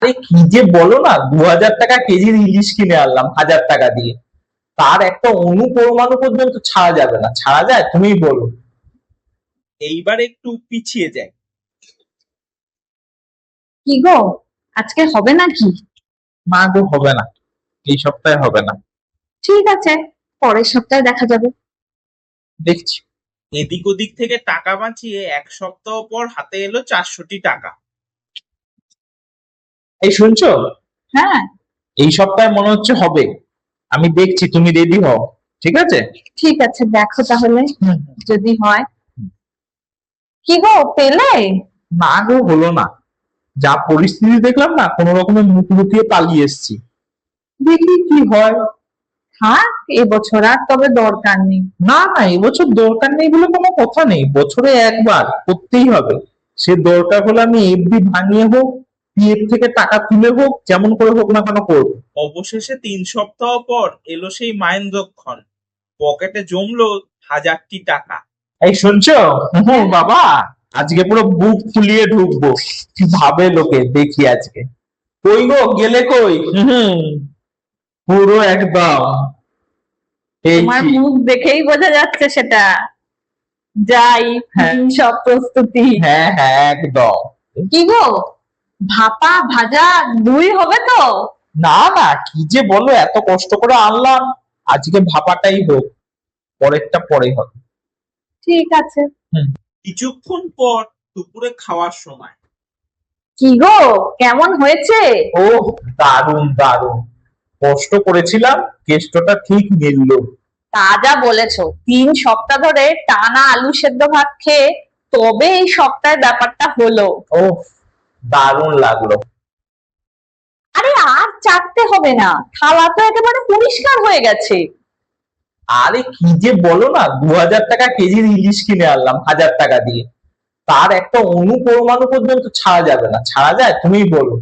আরে কি যে বলো না, 2000 টাকা কেজির ইলিশ কিনে আনলাম 1000 টাকা দিয়ে। তার একটা অনুপরমাণু পর্যন্ত ছাড়া যাবে না, ছাড়া যায় তুমিই বলো। এইবার একটু পিছিয়ে যাই। কি গো, আজকে হবে নাকি? না গো, হবে না, এই সপ্তাহে হবে না। ঠিক আছে, পরের সপ্তাহে দেখা যাবে। দেখছি। এদিক ওদিক থেকে টাকা বাঁচিয়ে 1 সপ্তাহ পর হাতে এলো 400টি টাকা। এই শুনছো, হ্যাঁ, এই সপ্তাহে মনে হচ্ছে হবে। আমি দেখছি, তুমি রেডি হও, ঠিক আছে? ঠিক আছে, দেখো তাহলে হুম। যদি হয়। কি গো, পেলে? না গো, হলো না। যা পরিস্থিতি দেখলাম না, কোনো রকমের মুখ লুকিয়ে পালিয়ে এসেছি। দেখি কি হয়। থাক, এবছর আর তবে দরকার নেই। না না, এবছর দরকার নেই বলে কোনো কথা নেই, বছরে একবার করতেই হবে। সে দরকার হলে আমি এফডি ভাঙিয়ে হোক, পিএফ থেকে টাকা তুলে হোক, যেমন করে হোক না কেন করবো। অবশেষে 3 সপ্তাহ পর এলো সেই মাহেন্দ্রক্ষণ। পকেটে জমলো 1000টি টাকা। এই শুনছো, বাবা, আজকে পুরো বুক ফুলিয়ে ঢুকবো। কি ভাবে লোকে দেখি আজকে। কই গো, গেলে কই? পুরো একদম এই তোমার কি। মুখ দেখেই বোঝা যাচ্ছে সেটা। যাই, হ্যাঁ। সব প্রস্তুতি। হ্যাঁ হ্যাঁ, একদম। কি গো, ভাপা ভাজা দুই হবে তো? না না, কি যে বলো, এত কষ্ট করে আনলাম, আজকে ভাপাটাই হোক, পরেরটা পরে হবে। ঠিক আছে। কিছুক্ষণ পর দুপুরে খাওয়ার সময়। কি গো, কেমন হয়েছে? ও, দারুণ দারুণ। কষ্ট করেছিলাম, কেষ্টটা ঠিক মিললো। তা যা বলেছো, 3 সপ্তাহ ধরে টানা আলু সেদ্ধ ভাত খেয়ে তবে এই সপ্তাহে ব্যাপারটা হলো। ও, দারুণ লাগলো। আরে আর চাটতে হবে না, থালা তো একেবারে পরিষ্কার হয়ে গেছে। আরে কি যে বলো না, 2000 টাকা কেজির ইলিশ কিনে আনলাম 1000 টাকা দিয়ে। তার একটা অনুপরমাণু পর্যন্ত ছাড়া যাবে না, ছাড়া যায় তুমিই বলো।